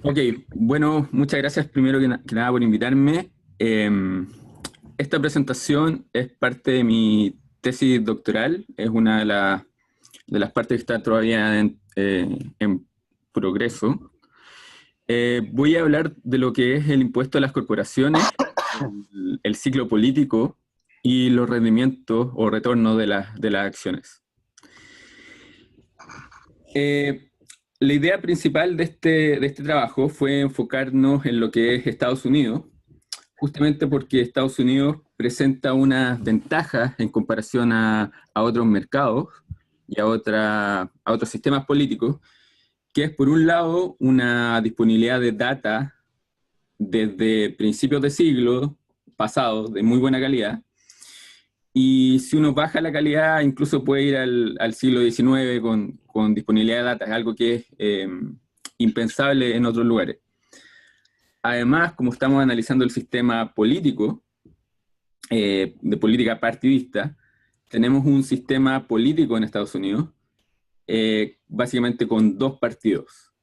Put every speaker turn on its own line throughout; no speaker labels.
Ok, bueno, muchas gracias primero que nada por invitarme. Esta presentación es parte de mi tesis doctoral, es una de las partes que está todavía en progreso. Voy a hablar de lo que es el impuesto a las corporaciones, el ciclo político y los rendimientos o retornos de las acciones. Eh, la idea principal de este trabajo fue enfocarnos en lo que es Estados Unidos, justamente porque Estados Unidos presenta unas ventajas en comparación a otros mercados y a otros sistemas políticos, que es por un lado una disponibilidad de data desde principios de siglo pasado de muy buena calidad, y si uno baja la calidad incluso puede ir al siglo XIX con disponibilidad de data, es algo que es impensable en otros lugares. Además, como estamos analizando el sistema político, de política partidista, tenemos un sistema político en Estados Unidos, básicamente con dos partidos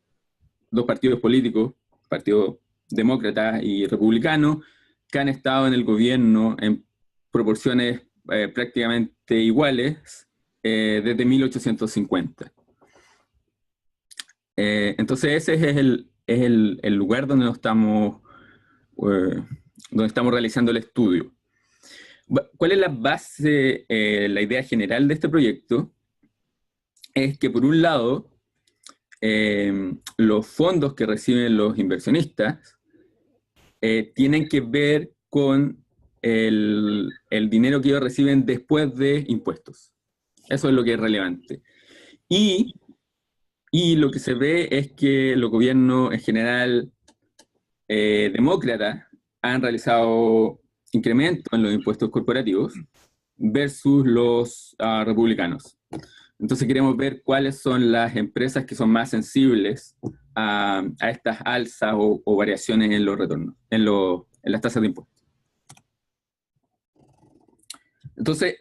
políticos, Partido Demócrata y Republicano, que han estado en el gobierno en proporciones prácticamente iguales desde 1850. Entonces ese es el lugar donde estamos realizando el estudio. ¿Cuál es la base, la idea general de este proyecto? Es que por un lado, los fondos que reciben los inversionistas tienen que ver con el dinero que ellos reciben después de impuestos. Eso es lo que es relevante. Y, y lo que se ve es que los gobiernos en general demócratas han realizado incrementos en los impuestos corporativos versus los republicanos. Entonces queremos ver cuáles son las empresas que son más sensibles a estas alzas o variaciones en los retornos, en las tasas de impuestos. Entonces,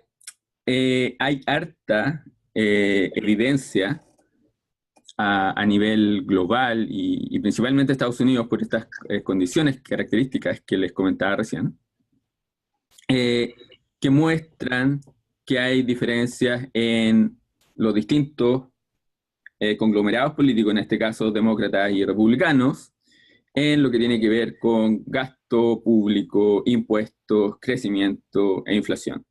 hay harta evidencia a nivel global y principalmente Estados Unidos por estas condiciones características que les comentaba recién, eh, que muestran que hay diferencias en los distintos conglomerados políticos, en este caso demócratas y republicanos, en lo que tiene que ver con gasto público, impuestos, crecimiento e inflación.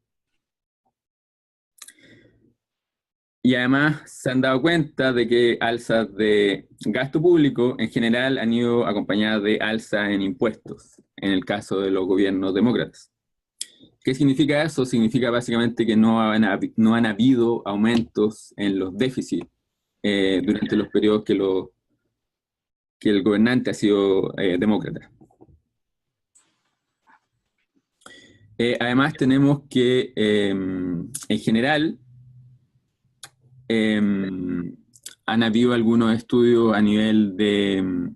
Y además se han dado cuenta de que alzas de gasto público en general han ido acompañadas de alzas en impuestos, en el caso de los gobiernos demócratas. ¿Qué significa eso? Significa básicamente que no han habido aumentos en los déficits durante los periodos que el gobernante ha sido demócrata. Además tenemos que en general han habido algunos estudios a nivel de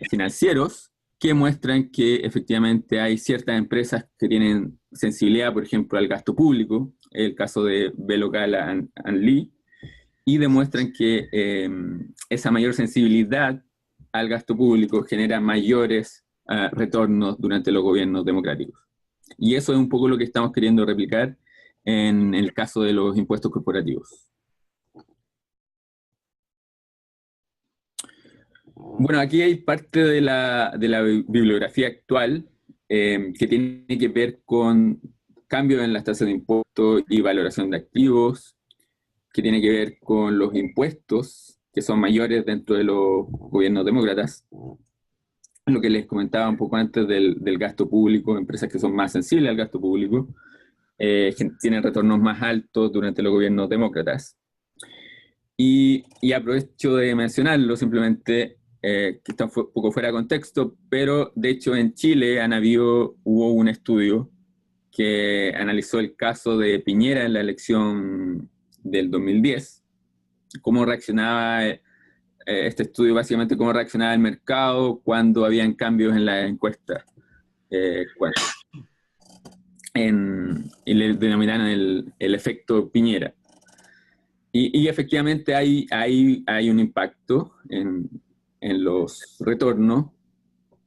financieros que muestran que efectivamente hay ciertas empresas que tienen sensibilidad, por ejemplo, al gasto público, el caso de Belocal and Lee, y demuestran que esa mayor sensibilidad al gasto público genera mayores retornos durante los gobiernos democráticos. Y eso es un poco lo que estamos queriendo replicar en el caso de los impuestos corporativos. Bueno, aquí hay parte de la bibliografía actual que tiene que ver con cambios en las tasas de impuestos y valoración de activos, que tiene que ver con los impuestos que son mayores dentro de los gobiernos demócratas, lo que les comentaba un poco antes del gasto público, empresas que son más sensibles al gasto público, que tienen retornos más altos durante los gobiernos demócratas. Y aprovecho de mencionarlo simplemente, que está un poco fuera de contexto, pero de hecho en Chile hubo un estudio que analizó el caso de Piñera en la elección del 2010, cómo reaccionaba este estudio, básicamente cómo reaccionaba el mercado cuando habían cambios en las encuestas, bueno, y le denominaron el efecto Piñera. Y efectivamente hay un impacto en los retornos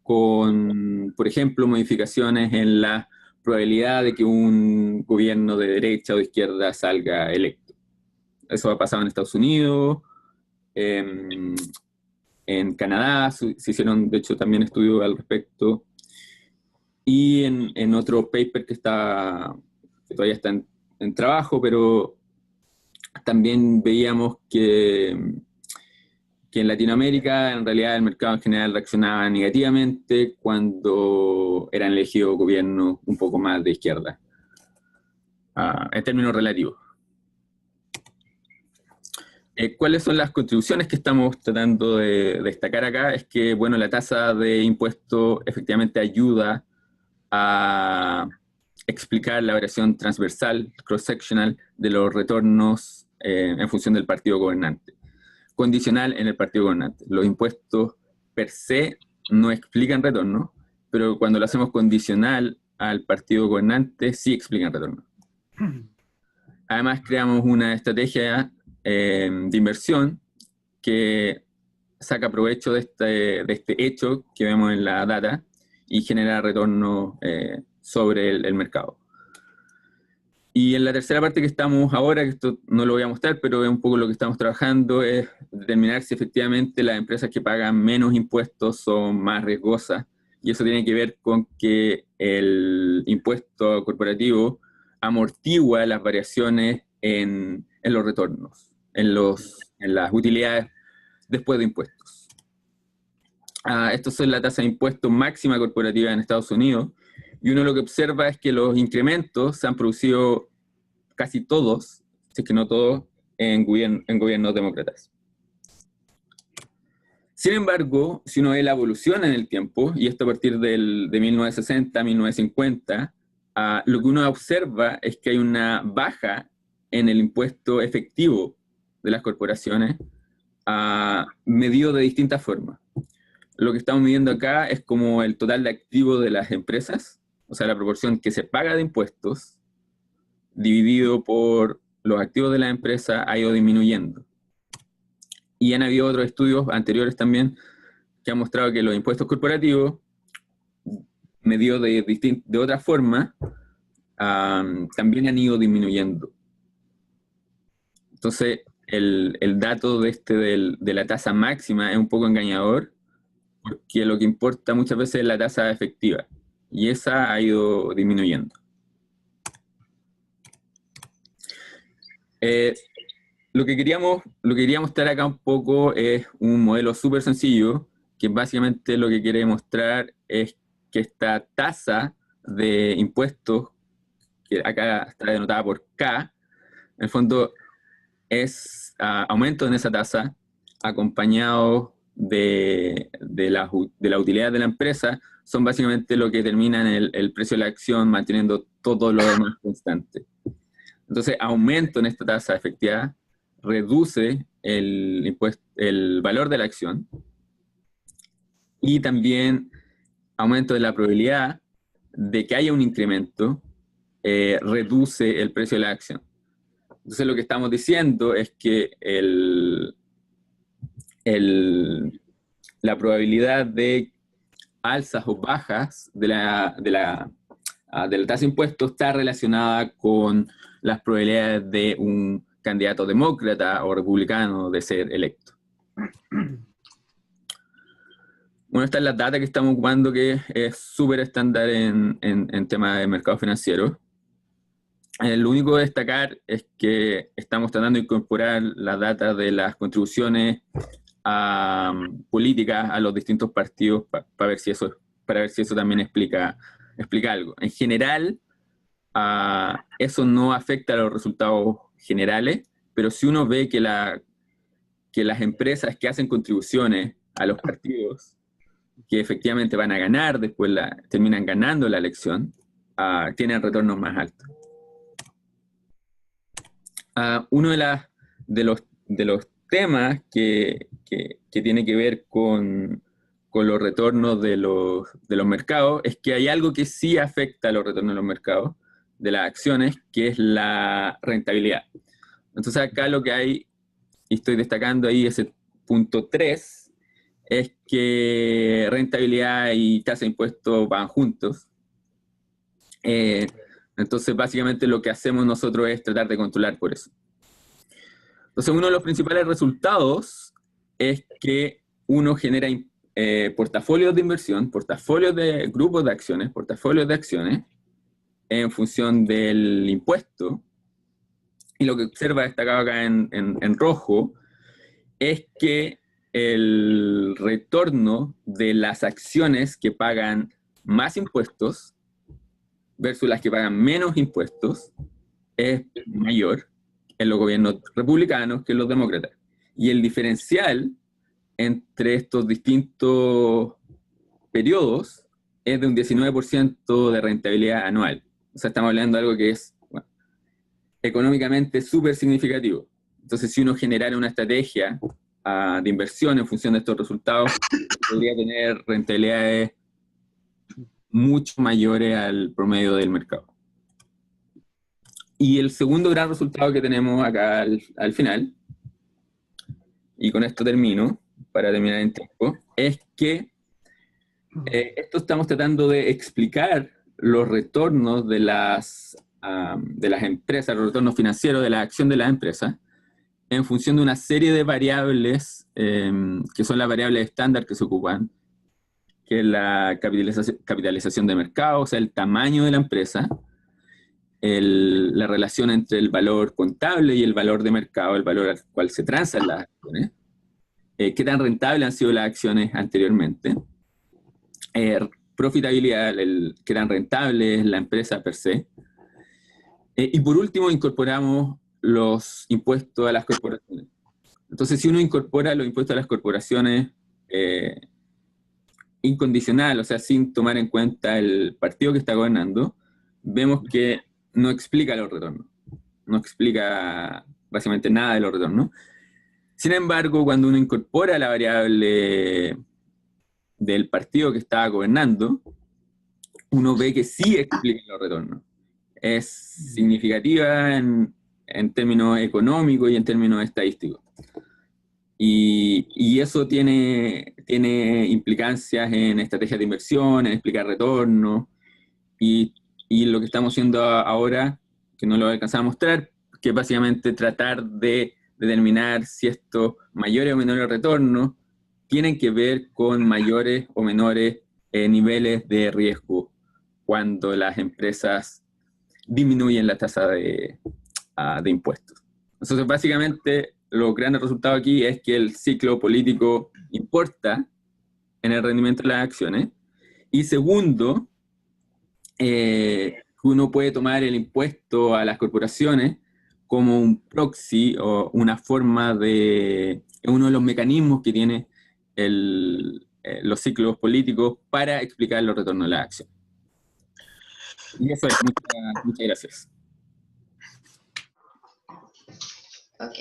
con, por ejemplo, modificaciones en la probabilidad de que un gobierno de derecha o de izquierda salga electo. Eso ha pasado en Estados Unidos, en Canadá se hicieron, de hecho, también estudios al respecto, y en otro paper que todavía está en trabajo, pero también veíamos que en Latinoamérica, en realidad, el mercado en general reaccionaba negativamente cuando eran elegidos gobiernos un poco más de izquierda, en términos relativos. ¿Cuáles son las contribuciones que estamos tratando de destacar acá? Es que, bueno, la tasa de impuesto efectivamente ayuda a explicar la variación transversal, cross-sectional, de los retornos en función del partido gobernante. Condicional en el partido gobernante. Los impuestos per se no explican retorno, pero cuando lo hacemos condicional al partido gobernante, sí explican retorno. Además, creamos una estrategia de inversión que saca provecho de este hecho que vemos en la data y genera retorno sobre el mercado. Y en la tercera parte que estamos ahora, que esto no lo voy a mostrar, pero es un poco lo que estamos trabajando, es determinar si efectivamente las empresas que pagan menos impuestos son más riesgosas. Y eso tiene que ver con que el impuesto corporativo amortigua las variaciones en los retornos, en las utilidades después de impuestos. Esto es la tasa de impuesto máxima corporativa en Estados Unidos. Y uno lo que observa es que los incrementos se han producido casi todos, si es que no todos, en gobiernos demócratas. Sin embargo, si uno ve la evolución en el tiempo, y esto a partir de 1960, 1950, lo que uno observa es que hay una baja en el impuesto efectivo de las corporaciones, medido de distintas formas. Lo que estamos midiendo acá es como el total de activos de las empresas, o sea, la proporción que se paga de impuestos, dividido por los activos de la empresa, ha ido disminuyendo. Y han habido otros estudios anteriores también que han mostrado que los impuestos corporativos, medidos de otra forma, también han ido disminuyendo. Entonces, el dato de la tasa máxima es un poco engañador, porque lo que importa muchas veces es la tasa efectiva, y esa ha ido disminuyendo. Lo que quería mostrar acá un poco es un modelo súper sencillo, que básicamente lo que quiere mostrar es que esta tasa de impuestos, que acá está denotada por K, en el fondo es aumento en esa tasa acompañado de la utilidad de la empresa, son básicamente lo que determinan el precio de la acción, manteniendo todo lo demás constante. Entonces, aumento en esta tasa efectiva reduce el valor de la acción, y también aumento de la probabilidad de que haya un incremento reduce el precio de la acción. Entonces, lo que estamos diciendo es que la probabilidad de alzas o bajas de la tasa de impuestos está relacionada con las probabilidades de un candidato demócrata o republicano de ser electo. Bueno, esta es la data que estamos ocupando, que es súper estándar en temas de mercado financiero. Lo único que destacar es que estamos tratando de incorporar la data de las contribuciones políticas a los distintos partidos para ver si eso también explica algo. En general, eso no afecta a los resultados generales, pero si uno ve que las empresas que hacen contribuciones a los partidos, que efectivamente van a ganar, después terminan ganando la elección, tienen retornos más altos. Uno de los temas que tiene que ver con los retornos de los mercados es que hay algo que sí afecta a los retornos de los mercados, de las acciones, que es la rentabilidad. Entonces acá lo que hay, y estoy destacando ahí, es el punto 3, es que rentabilidad y tasa de impuestos van juntos. Entonces, básicamente lo que hacemos nosotros es tratar de controlar por eso. Entonces, uno de los principales resultados es que uno genera portafolios de inversión, portafolios de grupos de acciones, portafolios de acciones, en función del impuesto. Y lo que observa destacado acá en rojo es que el retorno de las acciones que pagan más impuestos versus las que pagan menos impuestos es mayor en los gobiernos republicanos que en los demócratas. Y el diferencial entre estos distintos periodos es de un 19% de rentabilidad anual. O sea, estamos hablando de algo que es, bueno, económicamente súper significativo. Entonces, si uno generara una estrategia de inversión en función de estos resultados, podría tener rentabilidades mucho mayores al promedio del mercado. Y el segundo gran resultado que tenemos acá al final, y con esto termino, para terminar en tiempo, es que esto estamos tratando de explicar los retornos de las empresas, los retornos financieros de la acción de las empresas, en función de una serie de variables que son las variables estándar que se ocupan, que es la capitalización de mercado, o sea, el tamaño de la empresa, la relación entre el valor contable y el valor de mercado, el valor al cual se transan las acciones, qué tan rentables han sido las acciones anteriormente, profitabilidad, qué tan rentable es la empresa per se, y por último incorporamos los impuestos a las corporaciones. Entonces, si uno incorpora los impuestos a las corporaciones incondicional, o sea, sin tomar en cuenta el partido que está gobernando, vemos que no explica los retornos. No explica básicamente nada de los retornos. Sin embargo, cuando uno incorpora la variable del partido que está gobernando, uno ve que sí explica los retornos. Es significativa en términos económicos y en términos estadísticos. Y eso tiene implicancias en estrategias de inversión, en explicar retornos, y lo que estamos haciendo ahora, que no lo alcanzamos a mostrar, que es básicamente tratar de determinar si estos mayores o menores retornos tienen que ver con mayores o menores niveles de riesgo cuando las empresas disminuyen la tasa de impuestos. Entonces, básicamente, los grandes resultados aquí es que el ciclo político importa en el rendimiento de las acciones. Y segundo, uno puede tomar el impuesto a las corporaciones como un proxy o una forma de, uno de los mecanismos que tiene los ciclos políticos para explicar los retornos de las acciones. Y eso es, muchas gracias.
Ok.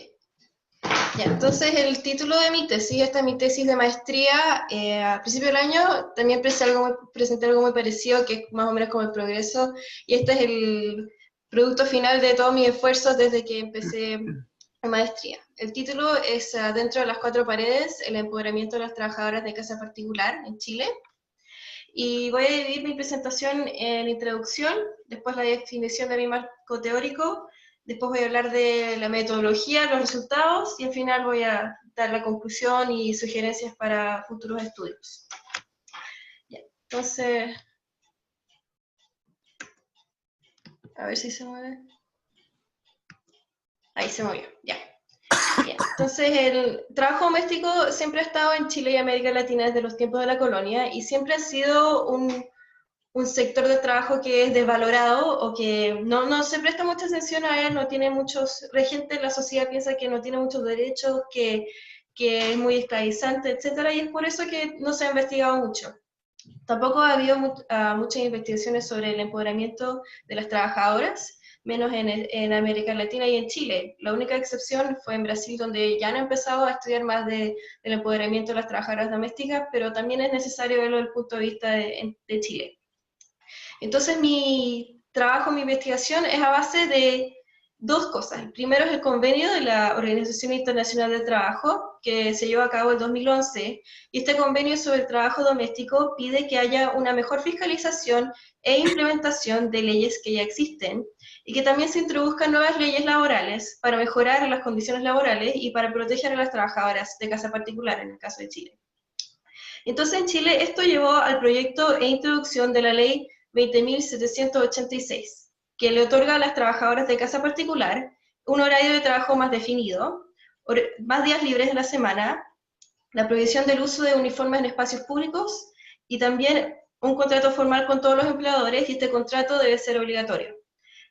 Ya, entonces el título de mi tesis, esta es mi tesis de maestría, al principio del año también presenté algo muy parecido, que es más o menos como el progreso, y este es el producto final de todos mis esfuerzos desde que empecé la maestría. El título es Dentro de las cuatro paredes, el empoderamiento de las trabajadoras de casa particular en Chile. Y voy a dividir mi presentación en introducción, después la definición de mi marco teórico, después voy a hablar de la metodología, los resultados, y al final voy a dar la conclusión y sugerencias para futuros estudios. Ya, entonces, a ver si se mueve. Ahí se movió, ya. Bien. Entonces, el trabajo doméstico siempre ha estado en Chile y América Latina desde los tiempos de la colonia, y siempre ha sido un sector de trabajo que es desvalorado o que no se presta mucha atención a él, no tiene muchos, la gente en la sociedad piensa que no tiene muchos derechos, que es muy esclavizante, etcétera, y es por eso que no se ha investigado mucho. Tampoco ha habido muchas investigaciones sobre el empoderamiento de las trabajadoras, menos en América Latina y en Chile. La única excepción fue en Brasil, donde ya han empezado a estudiar más del empoderamiento de las trabajadoras domésticas, pero también es necesario verlo desde el punto de vista de Chile. Entonces mi trabajo, mi investigación es a base de dos cosas. El primero es el convenio de la Organización Internacional del Trabajo, que se llevó a cabo en 2011, y este convenio sobre el trabajo doméstico pide que haya una mejor fiscalización e implementación de leyes que ya existen, y que también se introduzcan nuevas leyes laborales para mejorar las condiciones laborales y para proteger a las trabajadoras de casa particular, en el caso de Chile. Entonces, en Chile esto llevó al proyecto e introducción de la Ley 20.786, que le otorga a las trabajadoras de casa particular un horario de trabajo más definido, más días libres de la semana, la prohibición del uso de uniformes en espacios públicos y también un contrato formal con todos los empleadores, y este contrato debe ser obligatorio.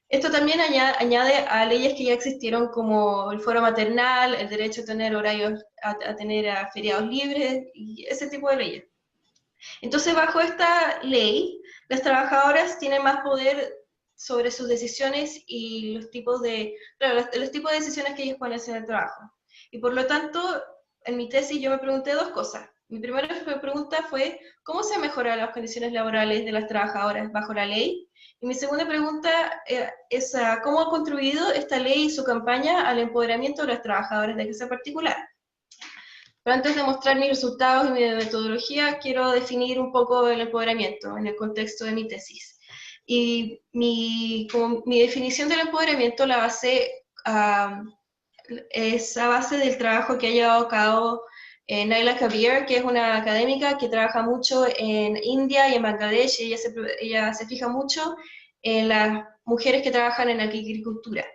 Esto también añade a leyes que ya existieron, como el fuero maternal, el derecho a tener horarios, a tener feriados libres y ese tipo de leyes. Entonces, bajo esta ley, las trabajadoras tienen más poder sobre sus decisiones y los tipos de, claro, los tipos de decisiones que ellos pueden hacer en el trabajo. Y por lo tanto, en mi tesis yo me pregunté dos cosas. Mi primera pregunta fue, ¿cómo se mejoran las condiciones laborales de las trabajadoras bajo la ley? Y mi segunda pregunta es, ¿cómo ha contribuido esta ley y su campaña al empoderamiento de las trabajadoras de casa particular? Pero antes de mostrar mis resultados y mi metodología, quiero definir un poco el empoderamiento en el contexto de mi tesis. Y mi definición del empoderamiento la basé, es a base del trabajo que ha llevado a cabo Naila Kabir, que es una académica que trabaja mucho en India y en Bangladesh, y ella se fija mucho en las mujeres que trabajan en agricultura.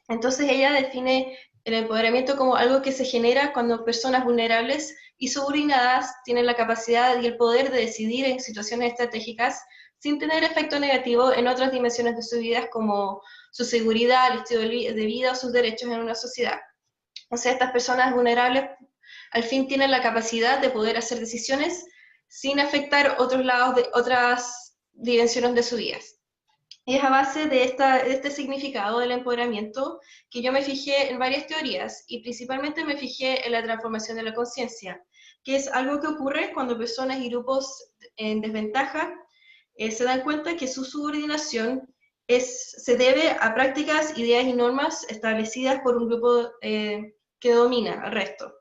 Entonces ella define el empoderamiento como algo que se genera cuando personas vulnerables y subordinadas tienen la capacidad y el poder de decidir en situaciones estratégicas sin tener efecto negativo en otras dimensiones de su vida, como su seguridad, el estilo de vida o sus derechos en una sociedad. O sea, estas personas vulnerables al fin tienen la capacidad de poder hacer decisiones sin afectar otros lados de otras dimensiones de su vida. Es a base de este significado del empoderamiento que yo me fijé en varias teorías, y principalmente me fijé en la transformación de la conciencia, que es algo que ocurre cuando personas y grupos en desventaja se dan cuenta que su subordinación se debe a prácticas, ideas y normas establecidas por un grupo que domina al resto.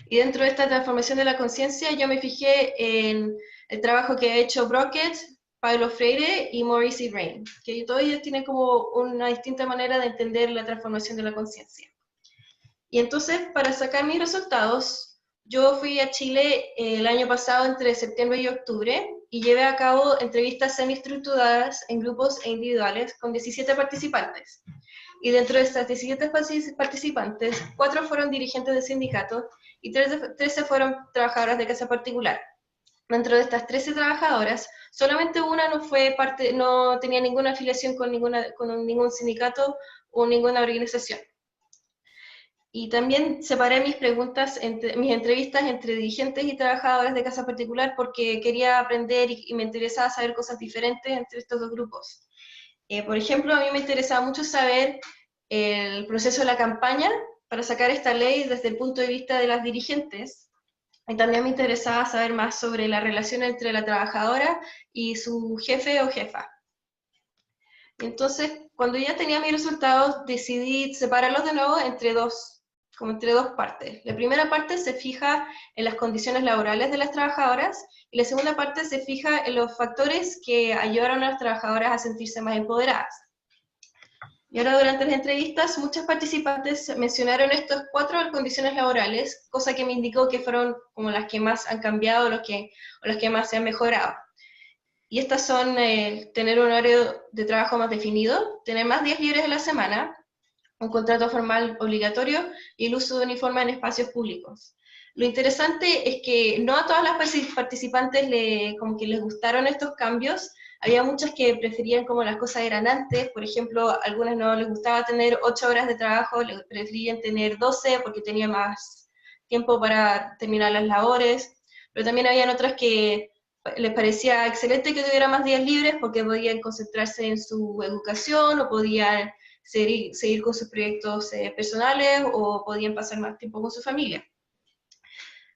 Y dentro de esta transformación de la conciencia yo me fijé en el trabajo que ha hecho Brockett, Paulo Freire y Maurice Rain, que todos ellos tienen como una distinta manera de entender la transformación de la conciencia. Y entonces, para sacar mis resultados, yo fui a Chile el año pasado entre septiembre y octubre y llevé a cabo entrevistas semiestructuradas en grupos e individuales con 17 participantes. Y dentro de estas 17 participantes, 4 fueron dirigentes de sindicatos y 13 fueron trabajadoras de casa particular. Dentro de estas 13 trabajadoras, solamente una no tenía ninguna afiliación con ningún sindicato o ninguna organización. Y también separé mis mis entrevistas entre dirigentes y trabajadoras de casa particular porque quería aprender y me interesaba saber cosas diferentes entre estos dos grupos. Por ejemplo, a mí me interesaba mucho saber el proceso de la campaña para sacar esta ley desde el punto de vista de las dirigentes. Y también me interesaba saber más sobre la relación entre la trabajadora y su jefe o jefa. Entonces, cuando ya tenía mis resultados, decidí separarlos de nuevo entre dos partes. La primera parte se fija en las condiciones laborales de las trabajadoras, y la segunda parte se fija en los factores que ayudaron a las trabajadoras a sentirse más empoderadas. Y ahora, durante las entrevistas, muchos participantes mencionaron estas 4 condiciones laborales, cosa que me indicó que fueron como las que más han cambiado o las que más se han mejorado. Y estas son tener un horario de trabajo más definido, tener más días libres de la semana, un contrato formal obligatorio y el uso de uniforme en espacios públicos. Lo interesante es que no a todas las participantes como que les gustaron estos cambios. Había muchas que preferían como las cosas eran antes. Por ejemplo, a algunas no les gustaba tener 8 horas de trabajo, les preferían tener 12 porque tenían más tiempo para terminar las labores. Pero también habían otras que les parecía excelente que tuviera más días libres porque podían concentrarse en su educación o podían seguir con sus proyectos personales o podían pasar más tiempo con su familia.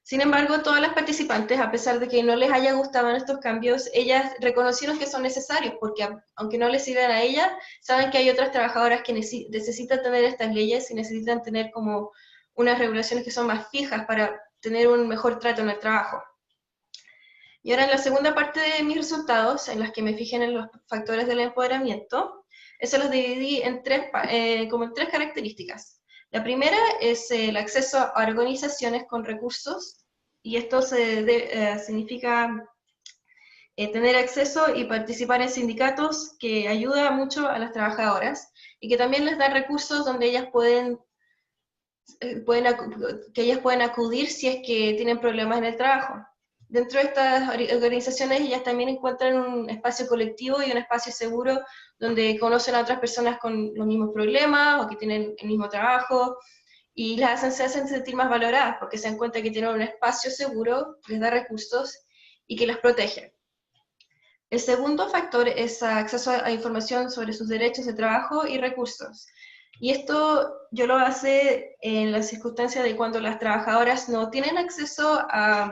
Sin embargo, todas las participantes, a pesar de que no les haya gustado estos cambios, ellas reconocieron que son necesarios, porque aunque no les sirvan a ellas, saben que hay otras trabajadoras que necesitan tener estas leyes y necesitan tener como unas regulaciones que son más fijas para tener un mejor trato en el trabajo. Y ahora en la segunda parte de mis resultados, en las que me fijé en los factores del empoderamiento, eso los dividí en como en tres características. La primera es el acceso a organizaciones con recursos, y esto significa tener acceso y participar en sindicatos, que ayuda mucho a las trabajadoras y que también les da recursos donde ellas que ellas pueden acudir si es que tienen problemas en el trabajo. Dentro de estas organizaciones ellas también encuentran un espacio colectivo y un espacio seguro donde conocen a otras personas con los mismos problemas o que tienen el mismo trabajo, y se hacen sentir más valoradas porque se dan cuenta que tienen un espacio seguro, les da recursos y que las protege. El segundo factor es acceso a información sobre sus derechos de trabajo y recursos. Y esto yo lo hace en las circunstancias de cuando las trabajadoras no tienen acceso a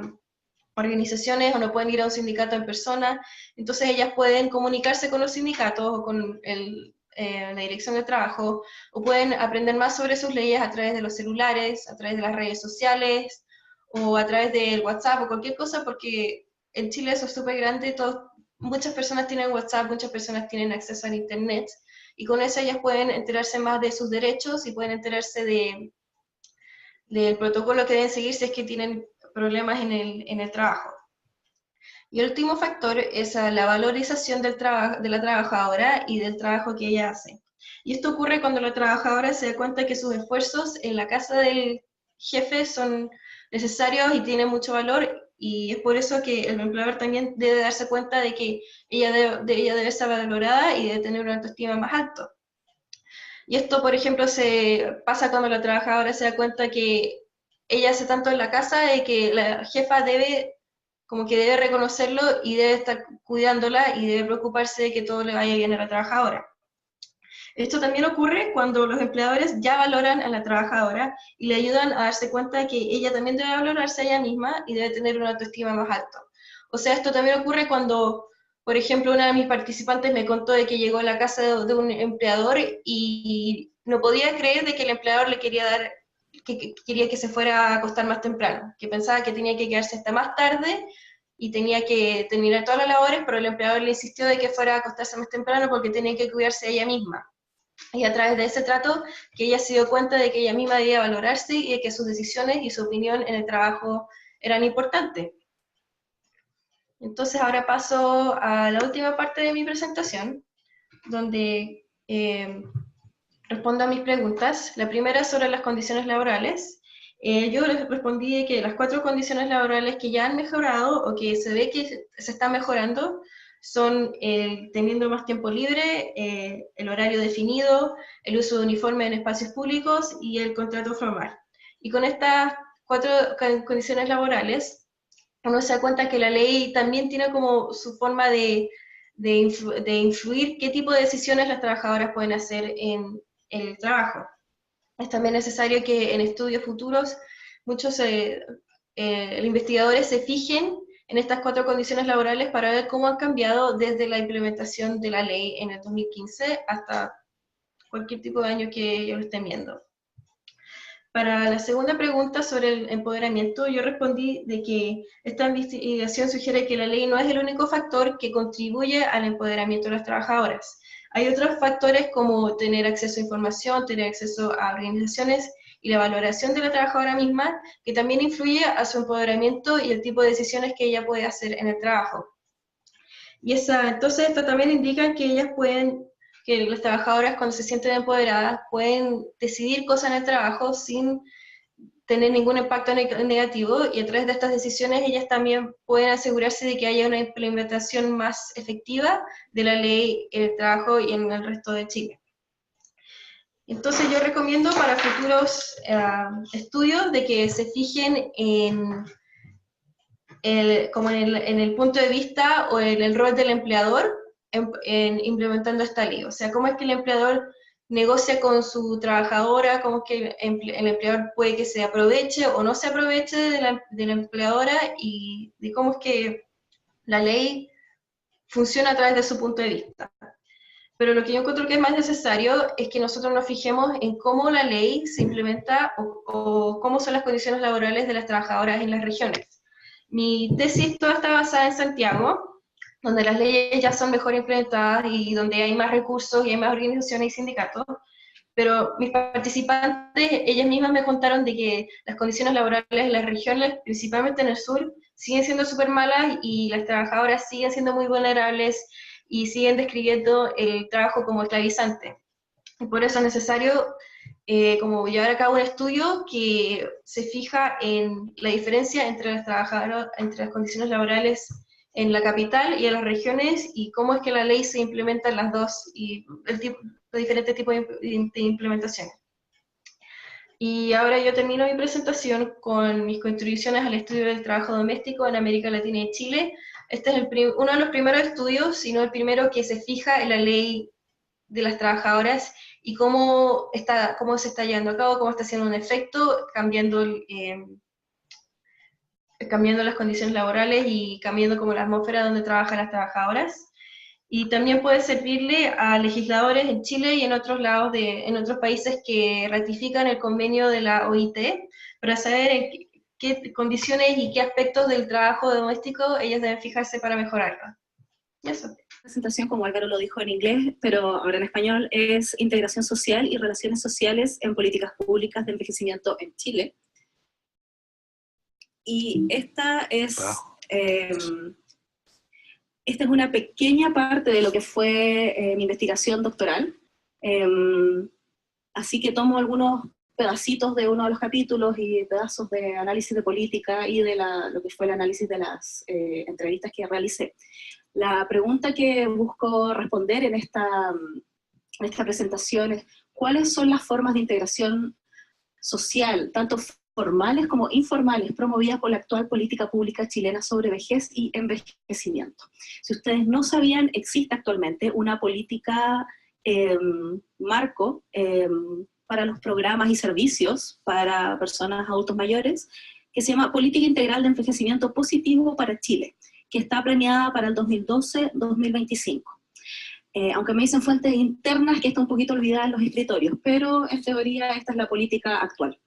organizaciones o no pueden ir a un sindicato en persona, entonces ellas pueden comunicarse con los sindicatos o con la dirección de trabajo, o pueden aprender más sobre sus leyes a través de los celulares, a través de las redes sociales, o a través del WhatsApp o cualquier cosa, porque en Chile eso es súper grande, muchas personas tienen WhatsApp, muchas personas tienen acceso a Internet, y con eso ellas pueden enterarse más de sus derechos y pueden enterarse del protocolo que deben seguir si es que tienen problemas en el trabajo. Y el último factor es la valorización de la trabajadora y del trabajo que ella hace. Y esto ocurre cuando la trabajadora se da cuenta que sus esfuerzos en la casa del jefe son necesarios y tienen mucho valor, y es por eso que el empleador también debe darse cuenta de que ella debe ser valorada y debe tener una autoestima más alta. Y esto, por ejemplo, se pasa cuando la trabajadora se da cuenta que ella hace tanto en la casa de que la jefa debe reconocerlo y debe estar cuidándola y debe preocuparse de que todo le vaya bien a la trabajadora. Esto también ocurre cuando los empleadores ya valoran a la trabajadora y le ayudan a darse cuenta de que ella también debe valorarse a ella misma y debe tener una autoestima más alta. O sea, esto también ocurre cuando, por ejemplo, una de mis participantes me contó de que llegó a la casa de un empleador y no podía creer de que el empleador le quería dar, que quería que se fuera a acostar más temprano, que pensaba que tenía que quedarse hasta más tarde y tenía que terminar todas las labores, pero el empleador le insistió de que fuera a acostarse más temprano porque tenía que cuidarse a ella misma. Y a través de ese trato, que ella se dio cuenta de que ella misma debía valorarse y de que sus decisiones y su opinión en el trabajo eran importantes. Entonces ahora paso a la última parte de mi presentación, donde respondo a mis preguntas. La primera es sobre las condiciones laborales. Yo les respondí que las 4 condiciones laborales que ya han mejorado o que se ve que se están mejorando son teniendo más tiempo libre, el horario definido, el uso de uniforme en espacios públicos y el contrato formal. Y con estas 4 condiciones laborales, uno se da cuenta que la ley también tiene como su forma de influir qué tipo de decisiones las trabajadoras pueden hacer en el trabajo. Es también necesario que en estudios futuros muchos investigadores se fijen en estas 4 condiciones laborales para ver cómo han cambiado desde la implementación de la ley en el 2015 hasta cualquier tipo de año que ellos estén viendo. Para la segunda pregunta sobre el empoderamiento, yo respondí de que esta investigación sugiere que la ley no es el único factor que contribuye al empoderamiento de las trabajadoras. Hay otros factores como tener acceso a información, tener acceso a organizaciones y la valoración de la trabajadora misma, que también influye a su empoderamiento y el tipo de decisiones que ella puede hacer en el trabajo. Y entonces esto también indica que las trabajadoras cuando se sienten empoderadas pueden decidir cosas en el trabajo sin tener ningún impacto negativo, y a través de estas decisiones ellas también pueden asegurarse de que haya una implementación más efectiva de la ley en el trabajo y en el resto de Chile. Entonces yo recomiendo para futuros estudios de que se fijen en el punto de vista o en el rol del empleador en implementando esta ley. O sea, cómo es que el empleador negocia con su trabajadora, cómo es que el empleador puede que se aproveche o no se aproveche de la empleadora, y de cómo es que la ley funciona a través de su punto de vista. Pero lo que yo encuentro que es más necesario es que nosotros nos fijemos en cómo la ley se implementa o cómo son las condiciones laborales de las trabajadoras en las regiones. Mi tesis toda está basada en Santiago, donde las leyes ya son mejor implementadas y donde hay más recursos y hay más organizaciones y sindicatos, pero mis participantes, ellas mismas me contaron de que las condiciones laborales en las regiones, principalmente en el sur, siguen siendo súper malas y las trabajadoras siguen siendo muy vulnerables y siguen describiendo el trabajo como esclavizante. Y por eso es necesario como llevar a cabo un estudio que se fija en la diferencia entre las trabajadoras, entre las condiciones laborales en la capital y en las regiones, y cómo es que la ley se implementa en las dos, y los diferentes tipos de implementaciones. Y ahora yo termino mi presentación con mis contribuciones al estudio del trabajo doméstico en América Latina y Chile. Este es uno de los primeros estudios, si no el primero, que se fija en la ley de las trabajadoras y cómo se está llevando a cabo, cómo está haciendo un efecto, cambiando las condiciones laborales y cambiando como la atmósfera donde trabajan las trabajadoras. Y también puede servirle a legisladores en Chile y en otros lados, en otros países que ratifican el convenio de la OIT, para saber en qué condiciones y qué aspectos del trabajo doméstico ellas deben fijarse para mejorarlo. Eso.
Presentación, como Álvaro lo dijo en inglés, pero ahora en español, es Integración Social y Relaciones Sociales en Políticas Públicas de Envejecimiento en Chile. Y esta es una pequeña parte de lo que fue mi investigación doctoral. Así que tomo algunos pedacitos de uno de los capítulos y pedazos de análisis de política y de lo que fue el análisis de las entrevistas que realicé. La pregunta que busco responder en esta presentación es: ¿cuáles son las formas de integración social, tanto formales como informales, promovidas por la actual política pública chilena sobre vejez y envejecimiento? Si ustedes no sabían, existe actualmente una política marco para los programas y servicios para personas adultos mayores, que se llama Política Integral de Envejecimiento Positivo para Chile, que está planeada para el 2012-2025. Aunque me dicen fuentes internas que está un poquito olvidada en los escritorios, pero en teoría esta es la política actual.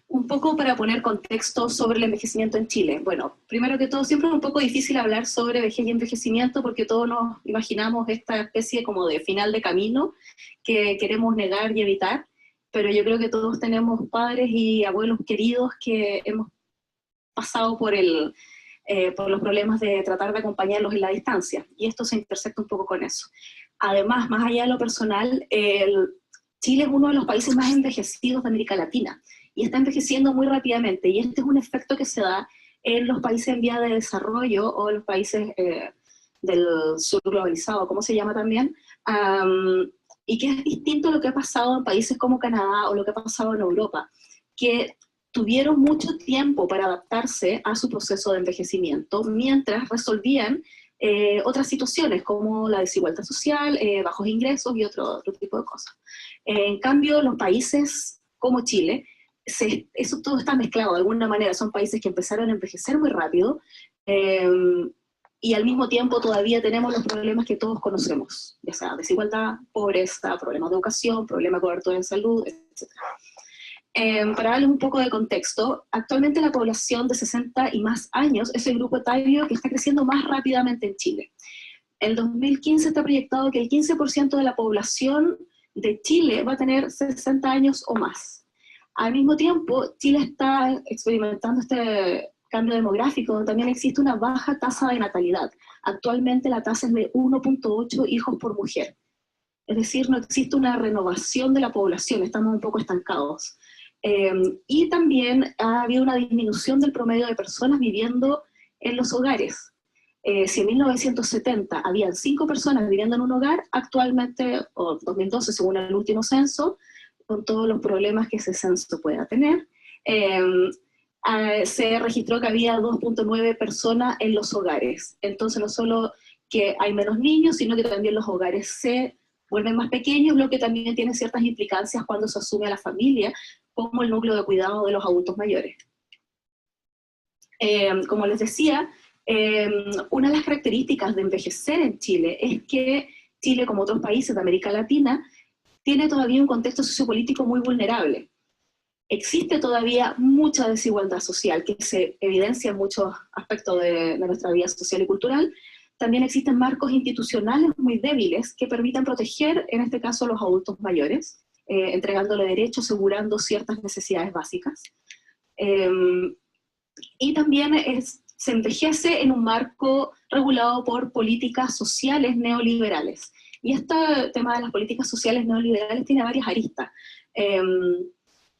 Un poco para poner contexto sobre el envejecimiento en Chile. Bueno, primero que todo, siempre es un poco difícil hablar sobre vejez y envejecimiento porque todos nos imaginamos esta especie como de final de camino que queremos negar y evitar, pero yo creo que todos tenemos padres y abuelos queridos que hemos pasado por los problemas de tratar de acompañarlos en la distancia, y esto se intersecta un poco con eso. Además, más allá de lo personal, Chile es uno de los países más envejecidos de América Latina, y está envejeciendo muy rápidamente, y este es un efecto que se da en los países en vía de desarrollo, o en los países del sur globalizado, como se llama también, y que es distinto a lo que ha pasado en países como Canadá, o lo que ha pasado en Europa, que tuvieron mucho tiempo para adaptarse a su proceso de envejecimiento, mientras resolvían otras situaciones, como la desigualdad social, bajos ingresos y otro tipo de cosas. En cambio, los países como Chile, eso todo está mezclado de alguna manera. Son países que empezaron a envejecer muy rápido, y al mismo tiempo todavía tenemos los problemas que todos conocemos, ya sea desigualdad, pobreza, problemas de educación, problemas de cobertura en salud, etc. Para darles un poco de contexto, actualmente la población de 60 y más años es el grupo etario que está creciendo más rápidamente en Chile. En el 2015 está proyectado que el 15% de la población de Chile va a tener 60 años o más. Al mismo tiempo, Chile está experimentando este cambio demográfico, donde también existe una baja tasa de natalidad. Actualmente la tasa es de 1.8 hijos por mujer. Es decir, no existe una renovación de la población, estamos un poco estancados. Y también ha habido una disminución del promedio de personas viviendo en los hogares. Si en 1970 habían 5 personas viviendo en un hogar, actualmente, o 2012 según el último censo, con todos los problemas que ese censo pueda tener, se registró que había 2.9 personas en los hogares. Entonces no solo que hay menos niños, sino que también los hogares se vuelven más pequeños, lo que también tiene ciertas implicancias cuando se asume a la familia como el núcleo de cuidado de los adultos mayores. Como les decía, una de las características de envejecer en Chile es que Chile, como otros países de América Latina, tiene todavía un contexto sociopolítico muy vulnerable. Existe todavía mucha desigualdad social que se evidencia en muchos aspectos de nuestra vida social y cultural. También existen marcos institucionales muy débiles que permitan proteger, en este caso, a los adultos mayores, entregándole derechos, asegurando ciertas necesidades básicas. Y también se envejece en un marco regulado por políticas sociales neoliberales. Y este tema de las políticas sociales neoliberales tiene varias aristas.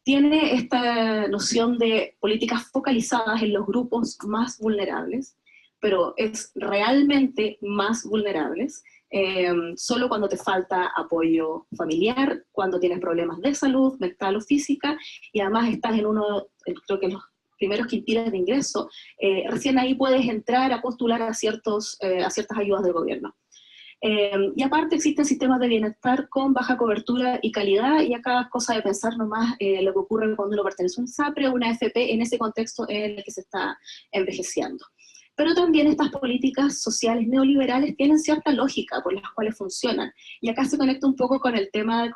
Tiene esta noción de políticas focalizadas en los grupos más vulnerables, pero es realmente más vulnerables solo cuando te falta apoyo familiar, cuando tienes problemas de salud, mental o física, y además estás en uno, creo que los primeros quintiles de ingreso, recién ahí puedes entrar a postular a ciertas ayudas del gobierno. Y aparte existen sistemas de bienestar con baja cobertura y calidad, y acá es cosa de pensar nomás lo que ocurre cuando uno pertenece a un SAPRE o una AFP en ese contexto en el que se está envejeciendo. Pero también estas políticas sociales neoliberales tienen cierta lógica por las cuales funcionan, y acá se conecta un poco con el tema,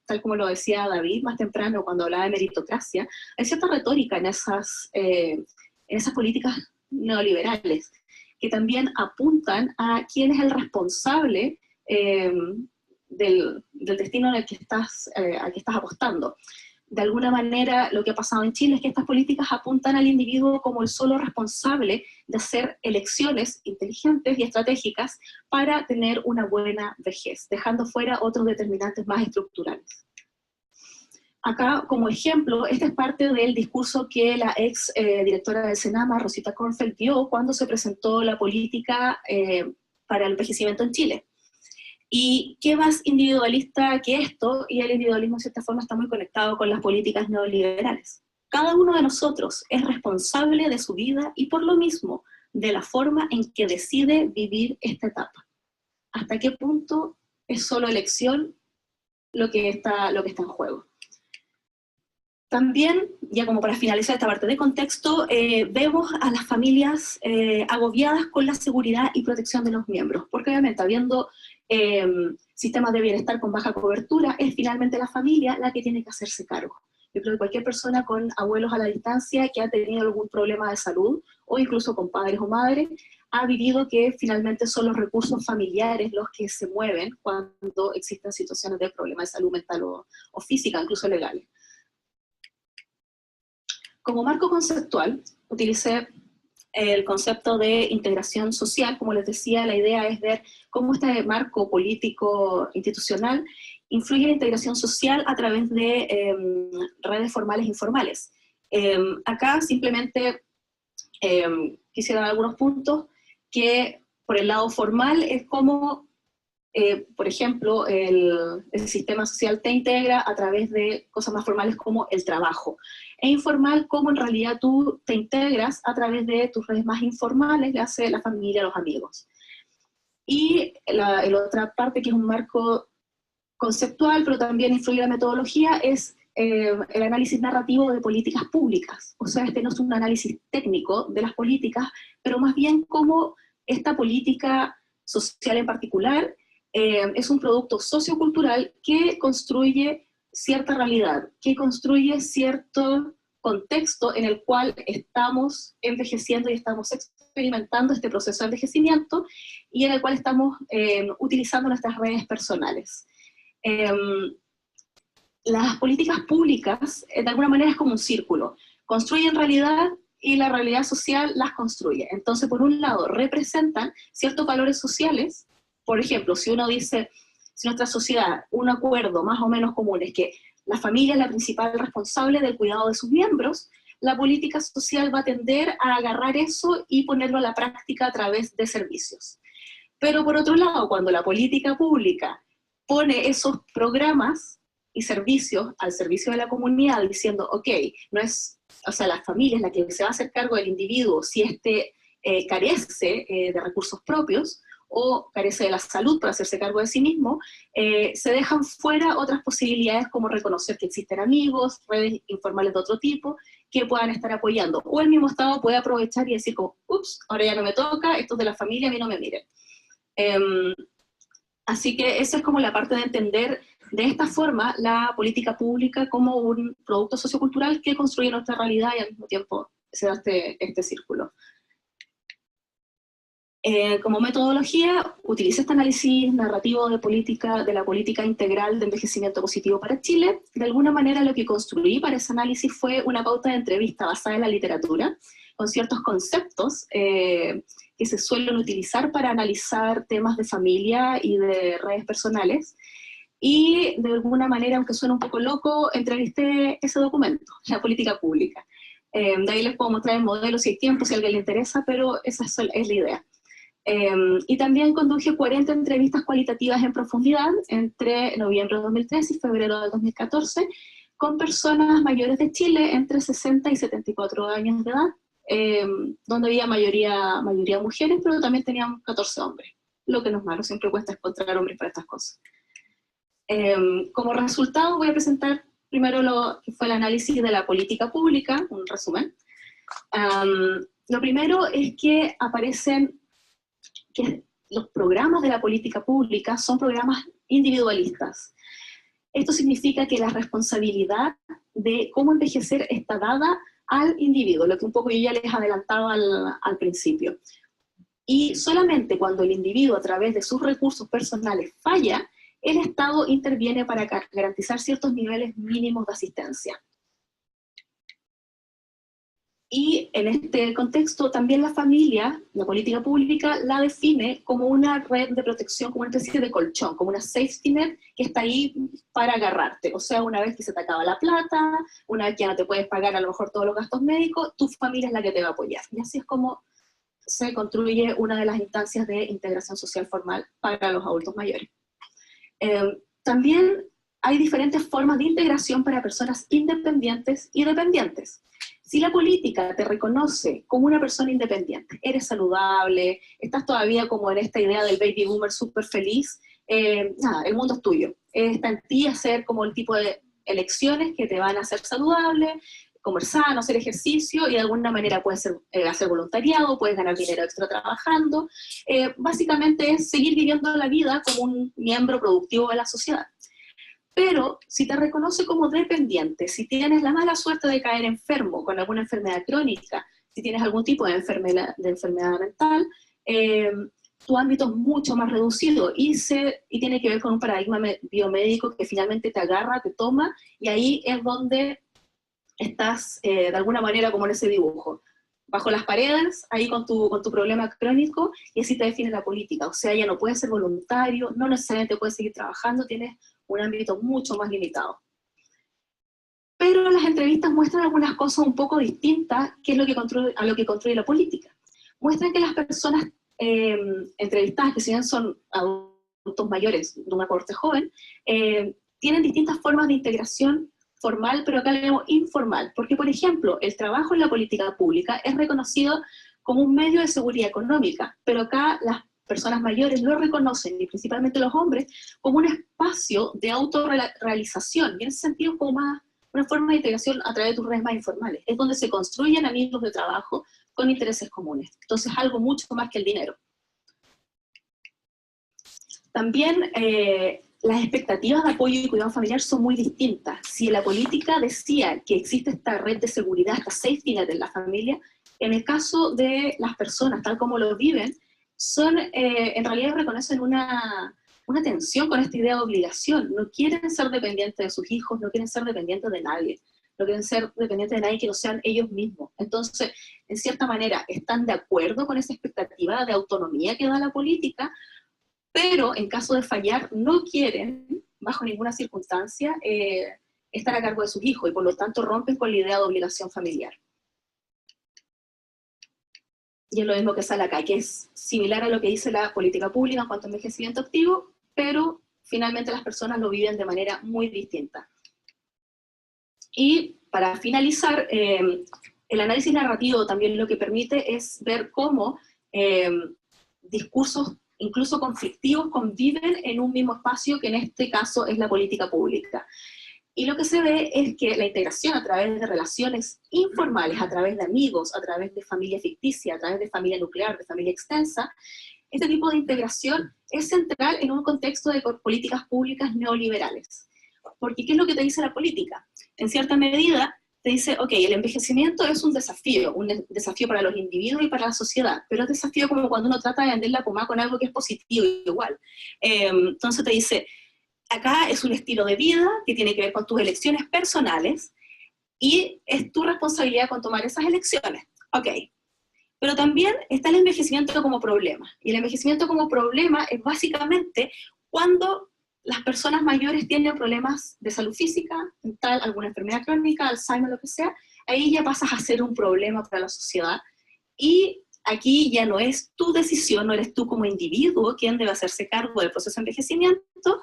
tal como lo decía David más temprano cuando hablaba de meritocracia. Hay cierta retórica en esas políticas neoliberales, que también apuntan a quién es el responsable del destino al que estás apostando. De alguna manera, lo que ha pasado en Chile es que estas políticas apuntan al individuo como el solo responsable de hacer elecciones inteligentes y estratégicas para tener una buena vejez, dejando fuera otros determinantes más estructurales. Acá, como ejemplo, este es parte del discurso que la ex directora del Senama, Rosita Kornfeld, dio cuando se presentó la política para el envejecimiento en Chile. Y qué más individualista que esto, y el individualismo de cierta forma está muy conectado con las políticas neoliberales. Cada uno de nosotros es responsable de su vida y por lo mismo de la forma en que decide vivir esta etapa. ¿Hasta qué punto es solo elección lo que está en juego? También, ya como para finalizar esta parte de contexto, vemos a las familias agobiadas con la seguridad y protección de los miembros, porque obviamente habiendo sistemas de bienestar con baja cobertura, es finalmente la familia la que tiene que hacerse cargo. Yo creo que cualquier persona con abuelos a la distancia que ha tenido algún problema de salud, o incluso con padres o madres, ha vivido que finalmente son los recursos familiares los que se mueven cuando existen situaciones de problema de salud mental o física, incluso legales. Como marco conceptual, utilicé el concepto de integración social. Como les decía, la idea es ver cómo este marco político institucional influye en la integración social a través de redes formales e informales. Acá simplemente quisiera dar algunos puntos que por el lado formal es como, por ejemplo, el sistema social te integra a través de cosas más formales como el trabajo. E informal, como en realidad tú te integras a través de tus redes más informales, le hace la familia, los amigos. Y la otra parte, que es un marco conceptual, pero también influye la metodología, es el análisis narrativo de políticas públicas. O sea, este no es un análisis técnico de las políticas, pero más bien cómo esta política social en particular es un producto sociocultural que construye cierta realidad, que construye cierto contexto en el cual estamos envejeciendo y estamos experimentando este proceso de envejecimiento, y en el cual estamos utilizando nuestras redes personales. Las políticas públicas, de alguna manera, es como un círculo. Construyen realidad y la realidad social las construye. Entonces, por un lado, representan ciertos valores sociales. Por ejemplo, si uno dice, si nuestra sociedad, un acuerdo más o menos común es que la familia es la principal responsable del cuidado de sus miembros, la política social va a tender a agarrar eso y ponerlo a la práctica a través de servicios. Pero por otro lado, cuando la política pública pone esos programas y servicios al servicio de la comunidad, diciendo, ok, no es, o sea, la familia es la que se va a hacer cargo del individuo si éste carece de recursos propios, o carece de la salud para hacerse cargo de sí mismo, se dejan fuera otras posibilidades como reconocer que existen amigos, redes informales de otro tipo, que puedan estar apoyando. O el mismo Estado puede aprovechar y decir como, ups, ahora ya no me toca, esto es de la familia, a mí no me miren. Así que esa es como la parte de entender de esta forma la política pública como un producto sociocultural que construye nuestra realidad y al mismo tiempo se da este círculo. Como metodología, utiliza este análisis narrativo de la política integral de envejecimiento positivo para Chile. De alguna manera lo que construí para ese análisis fue una pauta de entrevista basada en la literatura, con ciertos conceptos que se suelen utilizar para analizar temas de familia y de redes personales. Y de alguna manera, aunque suene un poco loco, entrevisté ese documento, la política pública. De ahí les puedo mostrar el modelo si hay tiempo, si a alguien le interesa, pero esa es la idea. Y también conduje 40 entrevistas cualitativas en profundidad entre noviembre de 2013 y febrero de 2014 con personas mayores de Chile entre 60 y 74 años de edad, donde había mayoría mujeres, pero también teníamos 14 hombres. Lo que no es malo, siempre cuesta encontrar hombres para estas cosas. Como resultado voy a presentar primero lo que fue el análisis de la política pública, un resumen. Lo primero es que aparecen que los programas de la política pública son programas individualistas. Esto significa que la responsabilidad de cómo envejecer está dada al individuo, lo que un poco yo ya les adelantaba al principio. Y solamente cuando el individuo a través de sus recursos personales falla, el Estado interviene para garantizar ciertos niveles mínimos de asistencia. Y en este contexto también la familia, la política pública, la define como una red de protección, como una especie de colchón, como una safety net que está ahí para agarrarte. O sea, una vez que se te acaba la plata, una vez que ya no te puedes pagar a lo mejor todos los gastos médicos, tu familia es la que te va a apoyar. Y así es como se construye una de las instancias de integración social formal para los adultos mayores. También hay diferentes formas de integración para personas independientes y dependientes. Si la política te reconoce como una persona independiente, eres saludable, estás todavía como en esta idea del baby boomer súper feliz, nada, el mundo es tuyo. Está en ti hacer como el tipo de elecciones que te van a hacer saludable, comer sano, hacer ejercicio, y de alguna manera puedes hacer voluntariado, puedes ganar dinero extra trabajando. Básicamente es seguir viviendo la vida como un miembro productivo de la sociedad. Pero si te reconoce como dependiente, si tienes la mala suerte de caer enfermo con alguna enfermedad crónica, si tienes algún tipo de enfermedad mental, tu ámbito es mucho más reducido y tiene que ver con un paradigma biomédico que finalmente te agarra, te toma, y ahí es donde estás de alguna manera como en ese dibujo, bajo las paredes, ahí con tu problema crónico, y así te define la política. O sea, ya no puedes ser voluntario, no necesariamente puedes seguir trabajando, tienes un ámbito mucho más limitado. Pero las entrevistas muestran algunas cosas un poco distintas a lo que construye la política. Muestran que las personas entrevistadas, que si bien son adultos mayores de una corte joven, tienen distintas formas de integración formal, pero acá le llamamos informal, porque por ejemplo, el trabajo en la política pública es reconocido como un medio de seguridad económica, pero acá las personas mayores lo reconocen, y principalmente los hombres, como un espacio de autorrealización, y en ese sentido como más una forma de integración a través de tus redes más informales, es donde se construyen amigos de trabajo con intereses comunes, entonces algo mucho más que el dinero. También las expectativas de apoyo y cuidado familiar son muy distintas. Si la política decía que existe esta red de seguridad, esta safety net en la familia, en el caso de las personas, tal como lo viven, en realidad reconocen una tensión con esta idea de obligación. No quieren ser dependientes de sus hijos, no quieren ser dependientes de nadie, no quieren ser dependientes de nadie que no sean ellos mismos. Entonces, en cierta manera, están de acuerdo con esa expectativa de autonomía que da la política, pero en caso de fallar no quieren, bajo ninguna circunstancia, estar a cargo de sus hijos, y por lo tanto rompen con la idea de obligación familiar. Y es lo mismo que sale acá, que es similar a lo que dice la política pública en cuanto a envejecimiento activo, pero finalmente las personas lo viven de manera muy distinta. Y para finalizar, el análisis narrativo también lo que permite es ver cómo discursos incluso conflictivos, conviven en un mismo espacio, que en este caso es la política pública. Y lo que se ve es que la integración a través de relaciones informales, a través de amigos, a través de familia ficticia, a través de familia nuclear, de familia extensa, este tipo de integración es central en un contexto de políticas públicas neoliberales. Porque ¿qué es lo que te dice la política? En cierta medida te dice, ok, el envejecimiento es un desafío para los individuos y para la sociedad, pero es desafío como cuando uno trata de vender la pomada con algo que es positivo igual. Entonces te dice, acá es un estilo de vida que tiene que ver con tus elecciones personales y es tu responsabilidad con tomar esas elecciones. Ok, pero también está el envejecimiento como problema. Y el envejecimiento como problema es básicamente cuando las personas mayores tienen problemas de salud física, mental, alguna enfermedad crónica, Alzheimer, lo que sea, ahí ya pasas a ser un problema para la sociedad. Y aquí ya no es tu decisión, no eres tú como individuo quien debe hacerse cargo del proceso de envejecimiento,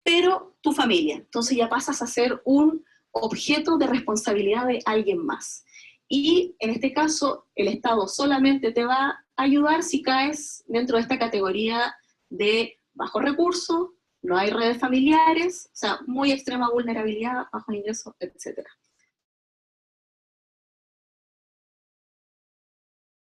pero tu familia. Entonces ya pasas a ser un objeto de responsabilidad de alguien más. Y en este caso, el Estado solamente te va a ayudar si caes dentro de esta categoría de bajos recursos, no hay redes familiares, o sea, muy extrema vulnerabilidad, bajos ingresos, etc.